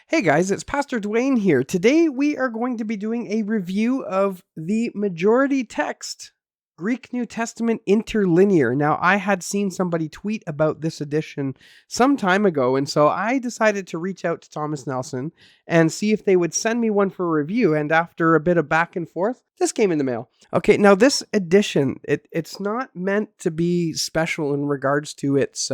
Hey guys, it's Pastor Dwayne here. Today we are going to be doing a review of the majority text, Greek New Testament Interlinear. Now, I had seen somebody tweet about this edition some time ago, and so I decided to reach out to Thomas Nelson and see if they would send me one for review. And after a bit of back and forth, this came in the mail. Okay, now this edition, it's not meant to be special in regards to its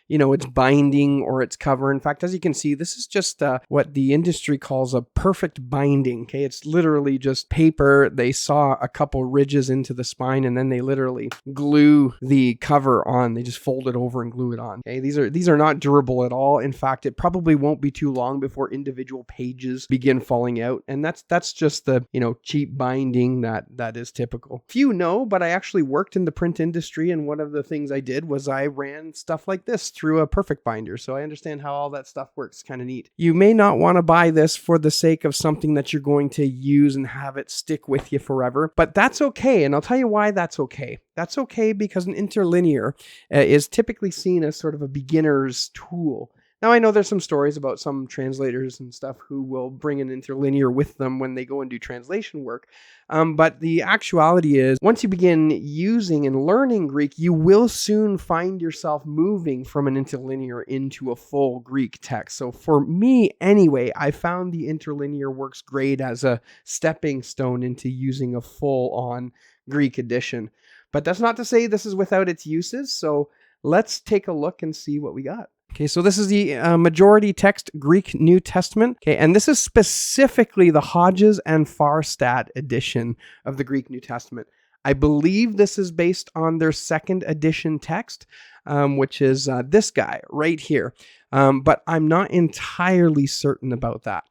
its binding or its cover. In fact, as you can see, this is just what the industry calls a perfect binding. Okay, it's literally just paper. They saw a couple ridges into the spine, and then they literally glue the cover on. They just fold it over and glue it on. Okay, these are not durable at all. In fact, it probably won't be too long before individual pages begin falling out, and that's just the cheap binding that is typical. Few know, but I actually worked in the print industry, and one of the things I did was I ran stuff like this through a perfect binder, so I understand how all that stuff works. Kind of neat. You may not want to buy this for the sake of something that you're going to use and have it stick with you forever, but that's okay, and I'll tell you why that's okay. That's okay because an interlinear is typically seen as sort of a beginner's tool. Now, I know there's some stories about some translators and stuff who will bring an interlinear with them when they go and do translation work. But the actuality is, once you begin using and learning Greek, you will soon find yourself moving from an interlinear into a full Greek text. So for me, anyway, I found the interlinear works great as a stepping stone into using a full-on Greek edition. But that's not to say this is without its uses. So let's take a look and see what we got. Okay, so this is the majority text Greek New Testament. Okay, and this is specifically the Hodges and Farstad edition of the Greek New Testament. I believe this is based on their second edition text, which is this guy right here. But I'm not entirely certain about that.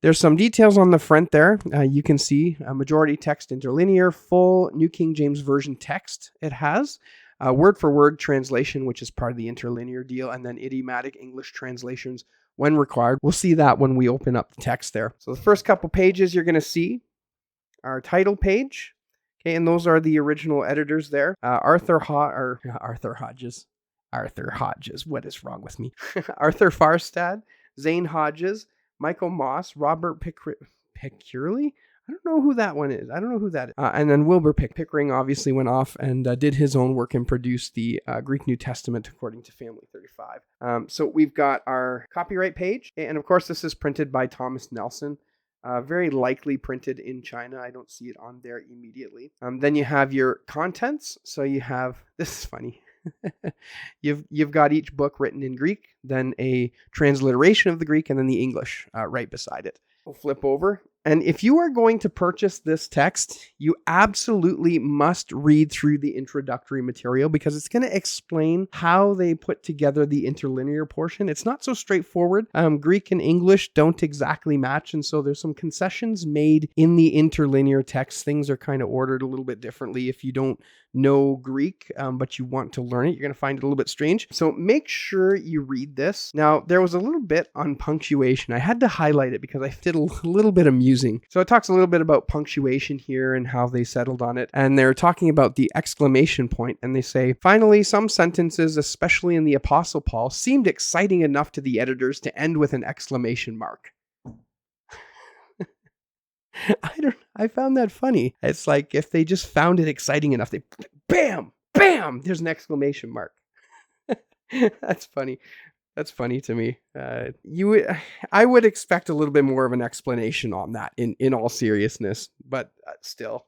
There's some details on the front there. You can see majority text interlinear, full New King James Version text it has. Word-for-word translation, which is part of the interlinear deal, and then idiomatic English translations when required. We'll see that when we open up the text there. So the first couple pages you're going to see our title page, okay, and those are the original editors there. Arthur Hodges. What is wrong with me? Arthur Farstad, Zane Hodges, Michael Moss, Robert Picurley. I don't know who that one is. And then Wilbur Pickering obviously went off and did his own work and produced the Greek New Testament according to Family 35. So we've got our copyright page. And of course, this is printed by Thomas Nelson. Very likely printed in China. I don't see it on there immediately. Then you have your contents. So you have, this is funny. You've got each book written in Greek, then a transliteration of the Greek, and then the English right beside it. We'll flip over. And if you are going to purchase this text, you absolutely must read through the introductory material because it's going to explain how they put together the interlinear portion. It's not so straightforward. Greek and English don't exactly match, and so there's some concessions made in the interlinear text. Things are kind of ordered a little bit differently. If you don't know Greek, but you want to learn it, you're going to find it a little bit strange. So make sure you read this. Now, there was a little bit on punctuation. I had to highlight it because I did a little bit amusing. So it talks a little bit about punctuation here and how they settled on it. And they're talking about the exclamation point. And they say, finally, some sentences, especially in the Apostle Paul, seemed exciting enough to the editors to end with an exclamation mark. I found that funny. It's like if they just found it exciting enough, they bam, there's an exclamation mark. That's funny. That's funny to me. I would expect a little bit more of an explanation on that in all seriousness, but still,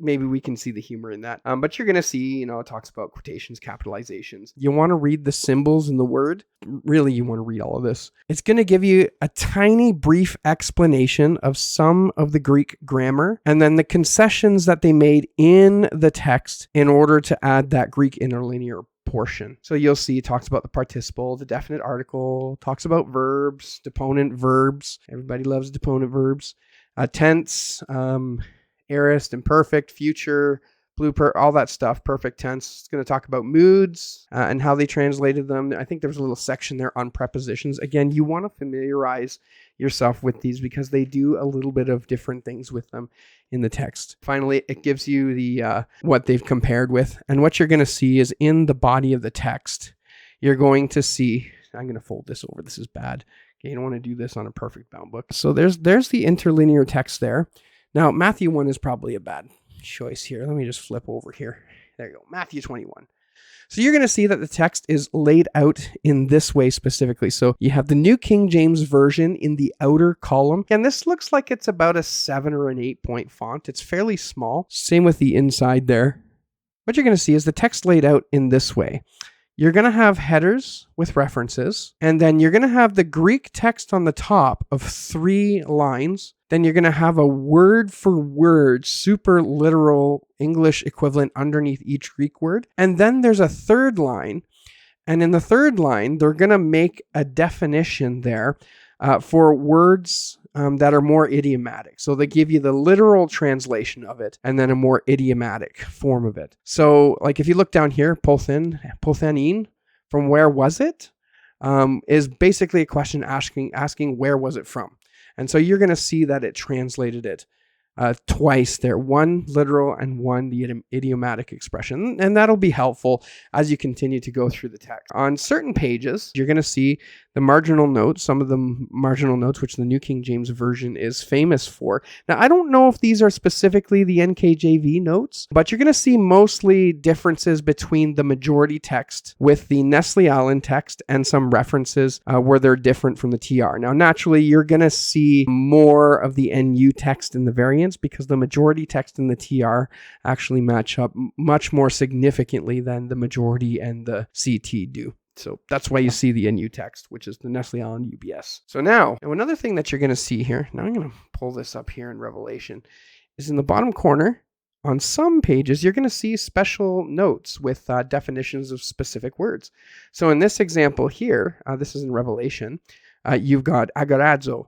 maybe we can see the humor in that. But you're going to see, it talks about quotations, capitalizations. You want to read the symbols in the word? Really, you want to read all of this. It's going to give you a tiny brief explanation of some of the Greek grammar and then the concessions that they made in the text in order to add that Greek interlinear portion. So you'll see it talks about the participle, the definite article, talks about verbs, deponent verbs. Everybody loves deponent verbs. Tense, aorist, imperfect, future, blooper, all that stuff, perfect tense. It's going to talk about moods and how they translated them. I think there was a little section there on prepositions. Again, you want to familiarize yourself with these because they do a little bit of different things with them in the text. Finally, it gives you the what they've compared with. And what you're going to see is in the body of the text, you're going to see, I'm going to fold this over. This is bad. Okay, you don't want to do this on a perfect bound book. So there's the interlinear text there. Now, Matthew 1 is probably a bad choice here. Let me just flip over here. There you go, Matthew 21. So you're going to see that the text is laid out in this way specifically. So you have the New King James Version in the outer column. And this looks like it's about a 7 or an 8 point font. It's fairly small. Same with the inside there. What you're going to see is the text laid out in this way. You're going to have headers with references, and then you're going to have the Greek text on the top of 3 lines. Then you're going to have a word for word, super literal English equivalent underneath each Greek word. And then there's a third line. And in the third line, they're going to make a definition there for words that are more idiomatic. So they give you the literal translation of it and then a more idiomatic form of it. So like if you look down here, polthenein, from where was it, is basically a question asking where was it from. And so you're going to see that it translated it twice there, one literal and one the idiomatic expression. And that'll be helpful as you continue to go through the text. On certain pages, you're going to see the marginal notes, some of the marginal notes, which the New King James Version is famous for. Now, I don't know if these are specifically the NKJV notes, but you're going to see mostly differences between the majority text with the Nestle-Aland text and some references where they're different from the TR. Now, naturally, you're going to see more of the NU text in the variants because the majority text and the TR actually match up much more significantly than the majority and the CT do. So that's why you see the NU text, which is the Nestle-Aland UBS. So now another thing that you're going to see here, now I'm going to pull this up here in Revelation, is in the bottom corner, on some pages, you're going to see special notes with definitions of specific words. So in this example here, this is in Revelation, you've got agorazo,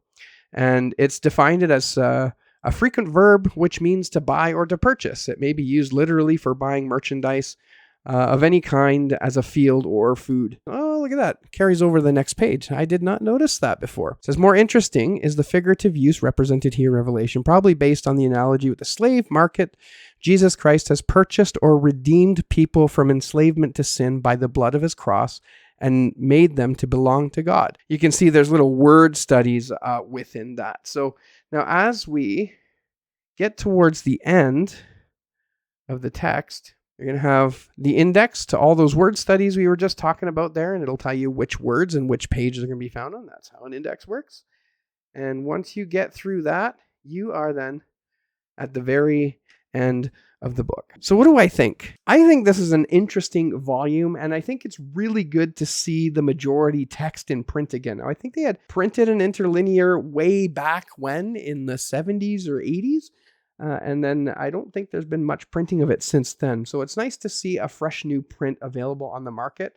and it's defined as a frequent verb which means to buy or to purchase. It may be used literally for buying merchandise of any kind as a field or food. Oh, look at that. Carries over to the next page. I did not notice that before. It says, more interesting is the figurative use represented here in Revelation, probably based on the analogy with the slave market. Jesus Christ has purchased or redeemed people from enslavement to sin by the blood of his cross and made them to belong to God. You can see there's little word studies within that. So now as we get towards the end of the text, you're going to have the index to all those word studies we were just talking about there, and it'll tell you which words and which pages are going to be found on. That's how an index works. And once you get through that, you are then at the very end of the book. So what do I think? I think this is an interesting volume, and I think it's really good to see the majority text in print again. Now, I think they had printed an interlinear way back when, in the 70s or 80s. And then I don't think there's been much printing of it since then. So it's nice to see a fresh new print available on the market.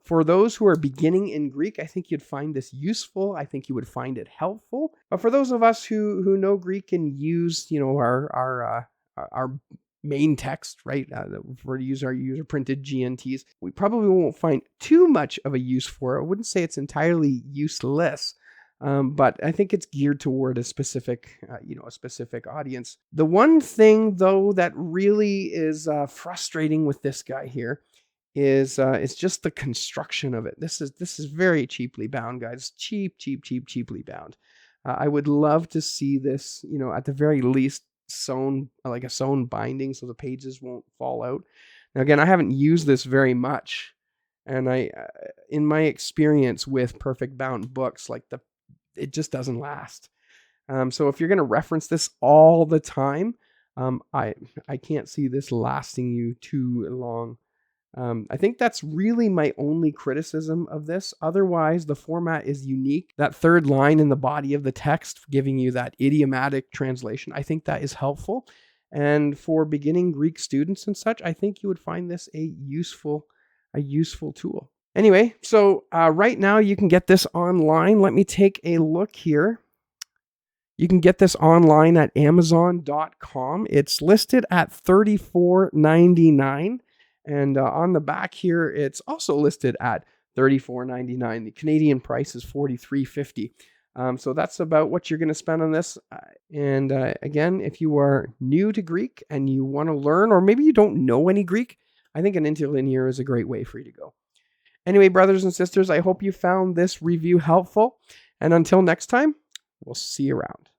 For those who are beginning in Greek, I think you'd find this useful. I think you would find it helpful. But for those of us who know Greek and use, our main text, right, for use our user printed GNTs, we probably won't find too much of a use for it. I wouldn't say it's entirely useless. But I think it's geared toward a specific audience. The one thing, though, that really is frustrating with this guy here is it's just the construction of it. This is very cheaply bound, guys. Cheaply bound. I would love to see this, at the very least, sewn, like a sewn binding, so the pages won't fall out. Now, again, I haven't used this very much, and in my experience with perfect bound books, it just doesn't last. So if you're going to reference this all the time, I can't see this lasting you too long. I think that's really my only criticism of this. Otherwise, the format is unique. That third line in the body of the text giving you that idiomatic translation, I think that is helpful. And for beginning Greek students and such, I think you would find this a useful tool. Anyway, so right now you can get this online. Let me take a look here. You can get this online at Amazon.com. It's listed at $34.99. And on the back here, it's also listed at $34.99. The Canadian price is $43.50. So that's about what you're going to spend on this. And again, if you are new to Greek and you want to learn, or maybe you don't know any Greek, I think an interlinear is a great way for you to go. Anyway, brothers and sisters, I hope you found this review helpful. And until next time, we'll see you around.